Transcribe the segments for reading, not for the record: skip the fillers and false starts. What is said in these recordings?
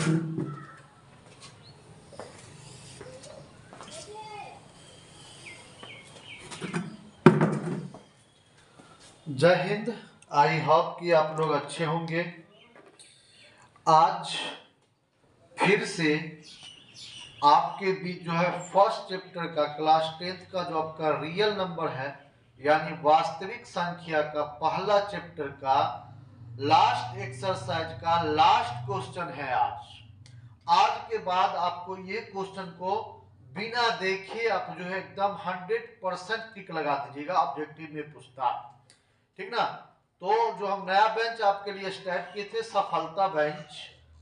जय Hind. I hope कि आप लोग अच्छे होंगे। आज फिर से आपके बीच जो है फर्स्ट चैप्टर का क्लास 10th का जो आपका रियल नंबर है यानी वास्तविक संख्या का पहला चैप्टर का लास्ट एक्सरसाइज का लास्ट क्वेश्चन है। आज के बाद आपको ये क्वेश्चन को बिना देखे आप जो है एकदम 100% टिक लगा दीजिएगा। ऑब्जेक्टिव में पूछता, ठीक ना। तो जो हम नया बेंच आपके लिए स्टार्ट किए थे सफलता बेंच,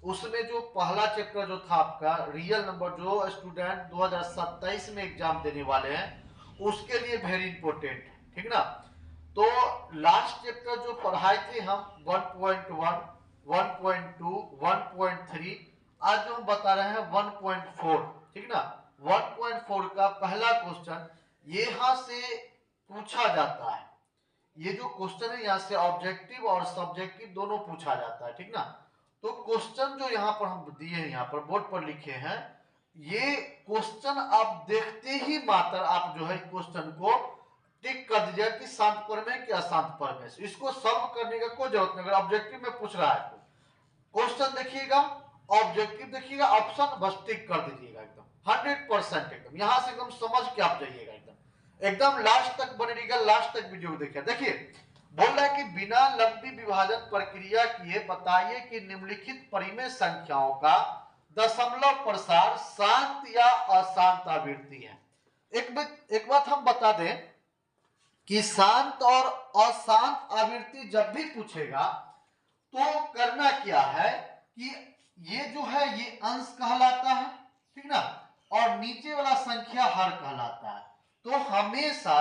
उसमें जो पहला चैप्टर जो था आपका रियल नंबर, जो स्टूडेंट 2027 में एग्जाम देने वाले हैं उसके लिए वेरी इंपॉर्टेंट है, ठीक ना। तो लास्ट चैप्टर जो पढ़ाए थे हम 1.1, 1.2, 1.3, आज जो हम बता रहे हैं 1.4, ठीक ना। 1.4 का पहला क्वेश्चन यहां से पूछा जाता है। ये जो क्वेश्चन है यहाँ से ऑब्जेक्टिव और सब्जेक्टिव दोनों पूछा जाता है, ठीक ना। तो क्वेश्चन जो यहाँ पर हम दिए हैं, यहाँ पर बोर्ड पर लिखे हैं, ये क्वेश्चन आप देखते ही मात्र आप जो है क्वेश्चन को टिक कर दीजिएगा कि शांत प्रमेय कि अशांत प्रमेय से। इसको सॉल्व करने का कोई जरूरत नहीं। अगर ऑब्जेक्टिव में पूछ रहा है तो क्वेश्चन देखिएगा, ऑब्जेक्टिव देखिएगा, ऑप्शन बस टिक कर दीजिएगा एकदम 100% एकदम। यहां से एकदम समझ के आप जाइएगा एकदम लास्ट तक बने रहिएगा। लास्ट तक वीडियो देखिए। देखिए बोल रहा है कि बिना लंबी विभाजन प्रक्रिया किए बताइए कि निम्नलिखित परिमेय संख्याओं का दशमलव प्रसार शांत या अशांत आवृत्ति है। एक बात हम बता दें कि शांत और अशांत आवृत्ति जब भी पूछेगा तो करना क्या है कि ये जो है ये अंश कहलाता है, ठीक ना, और नीचे वाला संख्या हर कहलाता है। तो हमेशा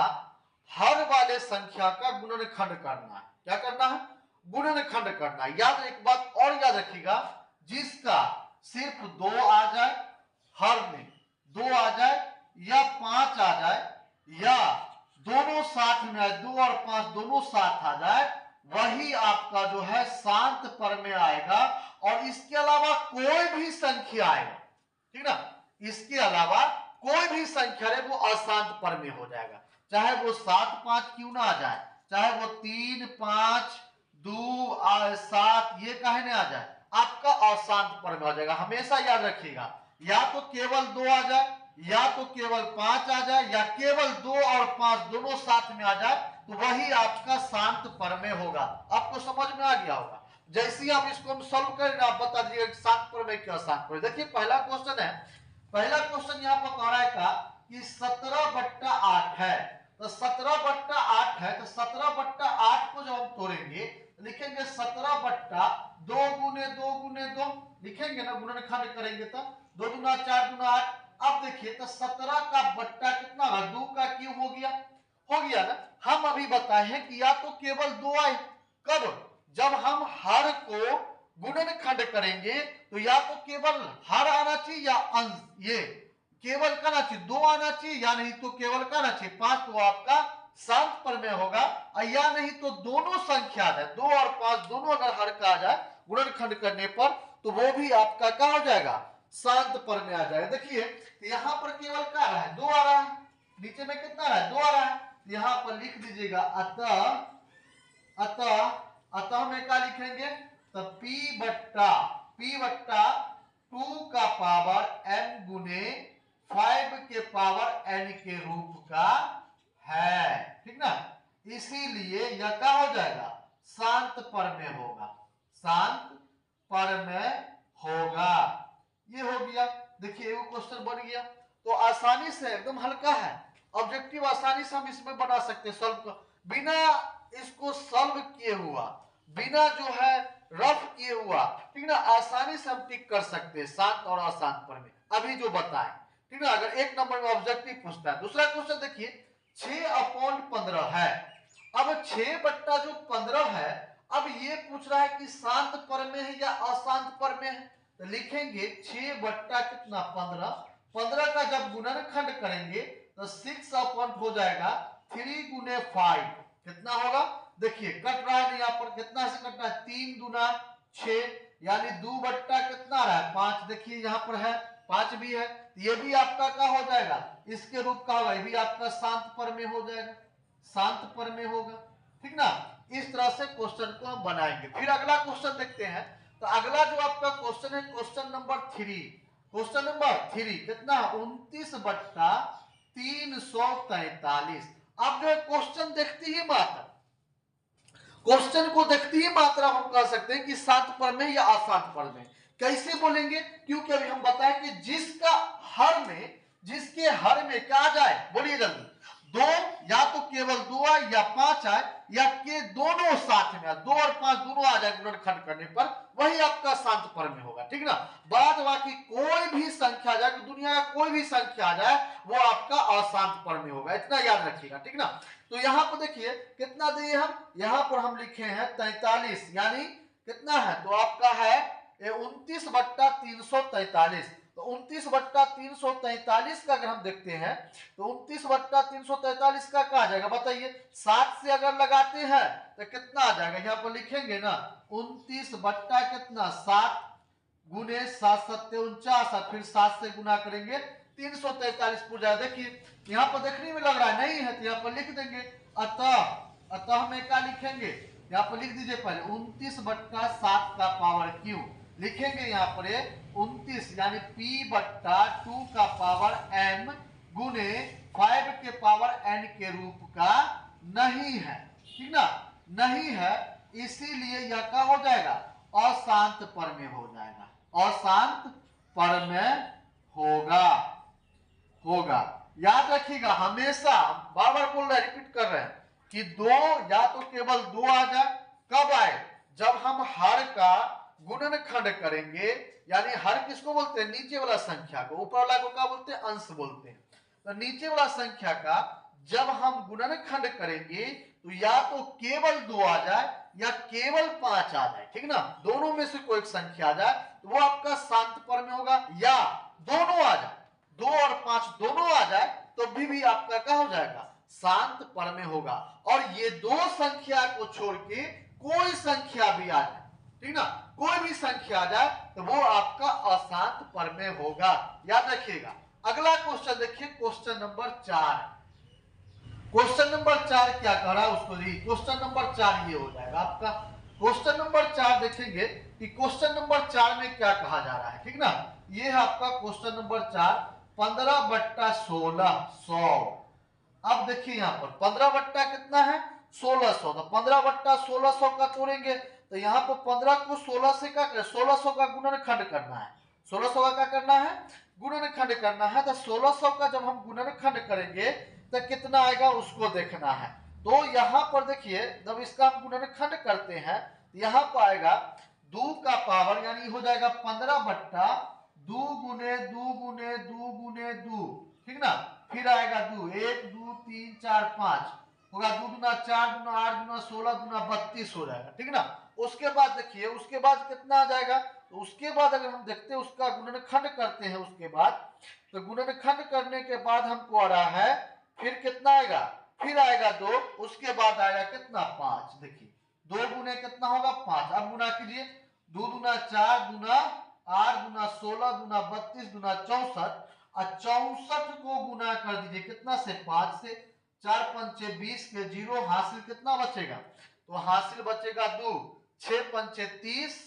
हर वाले संख्या का गुणनखंड करना है। क्या करना है? गुणनखंड करना है। याद एक बात और याद रखिएगा, जिसका सिर्फ 2 आ जाए, हर में 2 आ जाए या 5 आ जाए या दोनों साथ में आए, 2 और 5 दोनों साथ आ जाए, वही आपका जो है शांत प्रमेय आएगा। और इसके अलावा कोई भी संख्या आएगा, ठीक ना, इसके अलावा कोई भी संख्या है वो अशांत प्रमेय हो जाएगा। चाहे वो 7 5 क्यों ना आ जाए, चाहे वो 3 5 2 7 ये कहे ना आ जाए, आपका अशांत प्रमेय हो जाएगा। हमेशा याद रखिएगा, या तो केवल 2 आ जाए, या तो केवल 5 आ जाए, या केवल 2 और 5 दोनों साथ में आ जाए, तो वही आपका शांत प्रमेय होगा। आपको समझ में आ गया होगा। जैसे ही आप इसको हम सॉल्व करेंगे आप बता दीजिएगा शांत प्रमेय क्या अशांत प्रमेय। देखिए पहला क्वेश्चन है, पहला क्वेश्चन यहाँ पर कह रहा है का कि 17/8 है। तो 17/8 है, तो 17/8 को जब हम तोड़ेंगे तो लिखेंगे 17/2 गुने 2 गुने 2 लिखेंगे ना, गुणनखंड करेंगे तो 2 दूना 4 दूना 8। अब देखिए तो 17 का बट्टा कितना होगा, 2 का क्यूब हो गया ना। हम अभी बताए हैं कि या तो केवल 2 आए, कब, जब हम हर को गुणनखंड करेंगे तो या तो केवल हर आना चाहिए या अंश, ये केवल का आना चाहिए, 2 आना चाहिए, या नहीं तो केवल का आना चाहिए 5, तो आपका शांत प्रमेय होगा। या नहीं तो दोनों संख्या है 2 और 5 दोनों अगर हर का आ जाए गुणनखंड करने पर तो वो भी आपका क्या हो जाएगा, शांत प्रमेय आ जाएगा। देखिए यहां पर केवल क्या आ रहा है, 2 आ रहा है, नीचे में कितना आ रहा है, 2 आ रहा है। यहां पर लिख दीजिएगा अतः में क्या लिखेंगे, तो p बट्टा 2 का पावर n गुने 5 के पावर n के रूप का है, ठीक ना। इसीलिए यह क्या हो जाएगा, शांत प्रमेय होगा, शांत प्रमेय होगा। ये हो गया। देखिए वो क्वेश्चन बन गया। तो आसानी से एकदम हल्का है, ऑब्जेक्टिव आसानी से हम इसमें बना सकते हैं सॉल्व, बिना इसको सॉल्व किए हुआ, बिना जो है रफ किए हुआ, ठीक ना, आसानी से हम टिक कर सकते हैं शांत और अशांत प्रमेय अभी जो बताएं, ठीक ना। अगर एक नंबर में ऑब्जेक्टिव पूछता है। दूसरा क्वेश्चन देखिए 6/15 है। अब 6/15 है, अब ये पूछ रहा है कि शांत प्रमेय है या अशांत प्रमेय है। तो लिखेंगे 6/15, 15 का जब गुणनखंड करेंगे तो 6 हो जाएगा 3 गुने 5, कितना होगा, देखिए कट रहा है यहाँ पर, कितना से कटना है, 3 दूना 6, यानी 2 बट्टा कितना रहा है 5। देखिए यहाँ पर है 5 भी है, ये भी आपका क्या हो जाएगा, इसके रूप का होगा, ये भी आपका शांत पर में हो जाएगा, शांत पर में होगा, ठीक ना। इस तरह से क्वेश्चन को हम बनाएंगे। फिर अगला क्वेश्चन देखते हैं। तो अगला जो आपका क्वेश्चन है क्वेश्चन नंबर 3। क्वेश्चन नंबर 3 कितना, 29 बट्टा 343। अब जो क्वेश्चन देखती ही मात्रा, क्वेश्चन को देखती ही मात्रा हम कह सकते हैं कि शांत पर में या अशांत पर में। कैसे बोलेंगे, क्योंकि अभी हम बताएं कि जिसका हर में, जिसके हर में क्या आ जाए, बोलिए जल्दी, 2 या तो केवल 2 आए या 5 आए या के दोनों साथ में 2 और 5 दोनों आ जाए गुणनखंड करने पर, वही आपका शांत पर में होगा, ठीक ना। बाद बाकी कोई भी संख्या आ जाए, दुनिया का कोई भी संख्या आ जाए, वो आपका अशांत पर में होगा, इतना याद रखिएगा, ठीक ना। तो यहाँ पर देखिए कितना दिए हम, यहाँ पर हम लिखे हैं 43, यानी कितना है, तो आपका है 29 बट्टा 343। तो 29 बट्टा 343 का अगर हम देखते हैं तो 29 बट्टा 343 का क्या आ जाएगा बताइए, 7 से अगर लगाते हैं तो कितना आ जाएगा, यहाँ पर लिखेंगे ना 29 बट्टा कितना 7 गुने 7 सत्ते 49, फिर 7 से गुना करेंगे 343 पूरा जाएगा। देखिए यहाँ पर देखने में लग रहा है नहीं है, तो यहाँ पर लिख देंगे अतः हमें क्या लिखेंगे, यहाँ पर लिख दीजिए पहले 29 बट्टा 7 का पावर क्यू लिखेंगे, यहाँ पर 29 यानी p बट्टा 2 का पावर m गुने 5 के पावर n के रूप का नहीं है, ठीक ना, नहीं है, इसीलिए यह क्या हो जाएगा, अशांत पर में हो जाएगा, अशांत पर में होगा। याद रखिएगा, हमेशा बार बार बोल रहे हैं, रिपीट कर रहे हैं कि 2 या तो केवल 2 आ जाए, कब आए, जब हम हर का गुणनखंड करेंगे, यानी हर किसको बोलते हैं, नीचे वाला संख्या को, ऊपर वाला को क्या बोलते हैं, अंश बोलते हैं। तो नीचे वाला संख्या का जब हम गुणनखंड करेंगे तो या तो केवल 2 आ जाए या केवल 5 आ जाए, ठीक ना, दोनों में से कोई एक संख्या आ जाए तो वो आपका शांत पर में होगा, या दोनों आ जाए, 2 और 5 दोनों आ जाए तो भी आपका क्या हो जाएगा, शांत पर में होगा। और ये दो संख्या को छोड़ के कोई संख्या भी आ जाए, ठीक ना, कोई भी संख्या आ जाए तो वो आपका अशांत पर में होगा, याद रखिएगा। अगला क्वेश्चन देखिए, क्वेश्चन नंबर 4। क्वेश्चन नंबर 4 क्या कह रहा है उसको, क्वेश्चन नंबर 4 ये हो जाएगा आपका। क्वेश्चन नंबर 4 देखेंगे कि क्वेश्चन नंबर 4 में क्या कहा जा रहा है, ठीक ना, ये है आपका क्वेश्चन नंबर 4, 15 बट्टा 16 100। अब देखिए यहाँ पर 15 बट्टा कितना है 1600, तो 15 बट्टा 1600 का तोड़ेंगे तो यहाँ पर 15 को 16 से क्या करें, 1600 का गुणनखंड करना है, 1600 का क्या करना है, गुणनखंड करना है। तो 1600 का जब हम गुणनखंड करेंगे तो कितना आएगा उसको देखना है। तो यहाँ पर देखिए जब इसका हम गुणनखंड करते हैं यहाँ पर आएगा 2 का पावर, यानी हो जाएगा 15 बट्टा 2 गुने 2 गुने 2 गुने 2, ठीक ना, फिर आएगा 2 1 2 3 4 5 होगा, 2 दूना 4 दूना 8 दूना 16 दूना 32 हो जाएगा, ठीक ना। उसके बाद देखिए उसके बाद कितना आ जाएगा, तो उसके बाद अगर हम देखते हैं उसका गुणनखंड करते हैं उसके बाद, तो गुणनखंड करने के बाद हमको आ रहा है फिर कितना आएगा, फिर आएगा 2, उसके बाद आएगा कितना 5। देखिए 2 गुने कितना होगा 5, अब गुना कीजिए 2 दूना 4 दूना 8 दूना 16 दूना 32 दूना 64, और 64 को गुना कर दीजिए कितना से 5 से, 4 पंचे 20 के 0, हासिल कितना बचेगा, तो हासिल बचेगा 2, 6 पंचे 30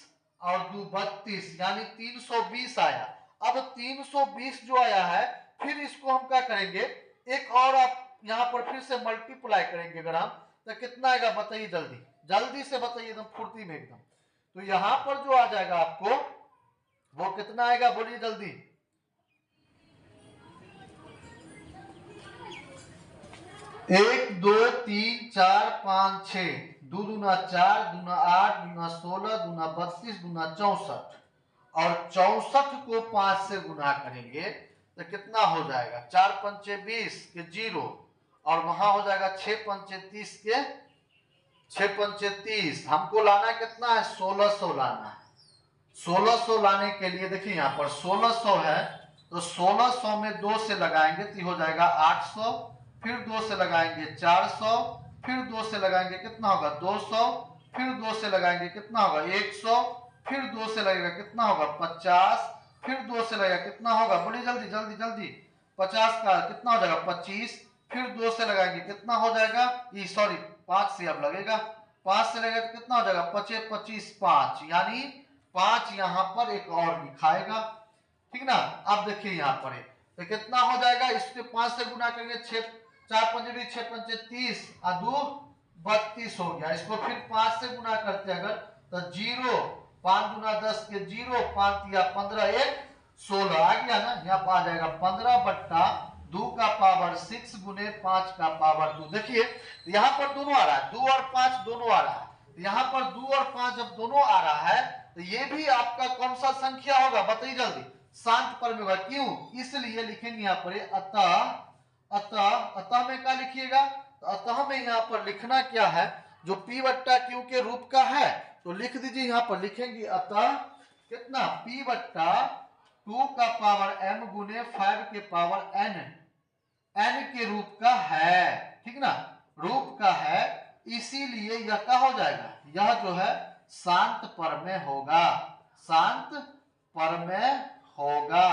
और 2 32, यानी 320 आया। अब 320 जो आया है फिर इसको हम क्या करेंगे, एक और आप यहाँ पर फिर से मल्टीप्लाई करेंगे अगर हम, तो कितना आएगा बताइए, जल्दी जल्दी से बताइए एकदम फुर्ती में एकदम। तो यहाँ पर जो आ जाएगा आपको वो कितना आएगा, बोलिए जल्दी, 1 2 3 4 5 6, 2 दूना 4 दूना 8 दूना 16 दूना 32 दूना 64, और 64 को 5 से गुना करेंगे तो कितना हो जाएगा, 4 पंचे 20 के 0, और वहां हो जाएगा 6 पंचे 30 के 6 पंचे 30, हमको लाना कितना है 1600 लाना है। 1600 लाने के लिए देखिए यहाँ पर 1600 है तो 1600 में 2 से लगाएंगे तो हो जाएगा 800, फिर 2 से लगाएंगे 400, फिर 2 से लगाएंगे कितना होगा 200, फिर 2 से लगाएंगे कितना होगा 100, फिर 2 से लगेगा कितना होगा 50, फिर 2 से लगेगा कितना होगा, बड़ी जल्दी जल्दी जल्दी, 50 का कितना हो जाएगा 25, फिर 2 से लगाएंगे कितना हो जाएगा, ये सॉरी 5 से अब लगेगा, 5 से लगेगा तो कितना हो जाएगा 25 25 5, यानी 5 यहाँ पर एक और लिखाएगा, ठीक ना। अब देखिए यहाँ पर है तो कितना हो जाएगा, इसके 5 से गुना करेंगे 6 4 5 20 6 5 30 और 2 32 हो गया। इसको फिर 5 से गुना करते अगर तो 0 5 गुना 10 के 0 5 या 15 1 16 आ गया ना। यहाँ पर आ जाएगा 15 बट्टा 2 का पावर 6 गुने 5 का पावर 2। देखिए यहाँ पर दोनों आ रहा है, 2 और 5 दोनों आ रहा है। यहाँ पर 2 और 5 जब दोनों आ रहा है तो ये भी आपका कौन सा संख्या होगा बताइए जल्दी, शांत पर में होगा। क्यों, इसलिए लिखेंगे यहाँ पर अतः, अतः अतः में क्या लिखिएगा, तो अतः में यहाँ पर लिखना क्या है, जो p बट्टा q के रूप का है तो लिख दीजिए, यहाँ पर लिखेंगे अतः कितना p बट्टा 2 का पावर m गुने 5 के पावर n, n के रूप का है, ठीक ना, रूप का है, इसीलिए यह क्या हो जाएगा, यह जो है शांत परमेय होगा, शांत परमेय होगा,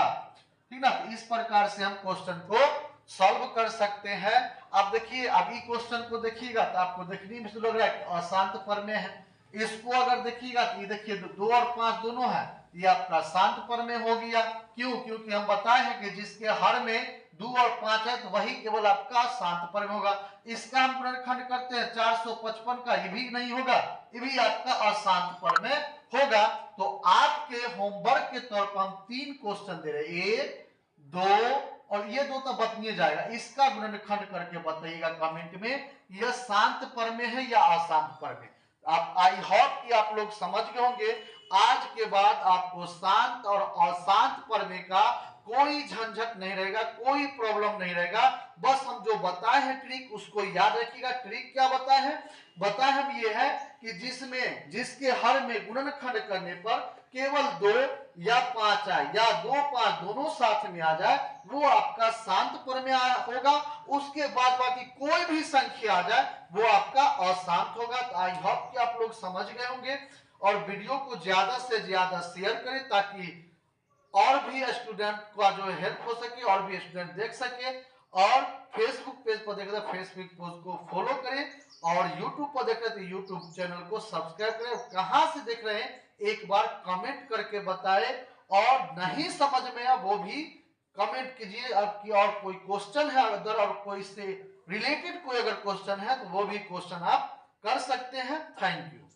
ठीक ना। तो इस प्रकार से हम क्वेश्चन को सॉल्व कर सकते हैं। अब देखिए अभी क्वेश्चन को देखिएगा तो आपको देखने में लग रहा है अशांत परमेय है, इसको अगर देखिएगा तो ये देखिए 2 और 5 दोनों है, ये आपका शांत परमेय हो गया। क्यों, क्योंकि हम बताए हैं कि जिसके हर में 2 और 5 है तो वही केवल आपका शांत परमेय होगा। इसका हम गुणनखंड करते हैं 455 का, ये भी नहीं होगा, ये भी आपका अशांत परमेय होगा। तो आपके होमवर्क के तौर पर हम 3 क्वेश्चन दे रहे हैं, 1 2 और ये 2 तो बतनिए जाएगा, इसका गुणनखंड करके बताइएगा कमेंट में यह शांत परमेय है या अशांत परमेय। आप आई होप कि आप लोग समझ गए होंगे। आज के बाद आपको शांत और अशांत परमेय का कोई झंझट नहीं रहेगा, कोई प्रॉब्लम नहीं रहेगा। बस हम जो बताए हैं ट्रिक उसको याद रखिएगा। ट्रिक क्या बताए हैं, बताए हम ये है कि जिसमें जिसके हर में गुणनखंड करने पर केवल 2 या 5 आए या 2 5 दोनों साथ में आ जाए वो आपका शांत परमेय होगा। उसके बाद बाकी कोई भी संख्या आ जाए वो आपका अशांत होगा। तो आई होप कि आप लोग समझ गए होंगे और वीडियो को ज्यादा से ज्यादा शेयर करें ताकि और भी स्टूडेंट का जो हेल्प हो सके और भी स्टूडेंट देख सके। और फेसबुक पेज पर देख रहे हैं फेसबुक पेज को फॉलो करें और यूट्यूब पर देख रहे हैं तो यूट्यूब चैनल को सब्सक्राइब करें। कहां से देख रहे हैं एक बार कमेंट करके बताएं और नहीं समझ में आया वो भी कमेंट कीजिए। आपकी और कोई क्वेश्चन है अगर और कोई से रिलेटेड कोई अगर क्वेश्चन है तो वो भी क्वेश्चन आप कर सकते हैं। Thank you.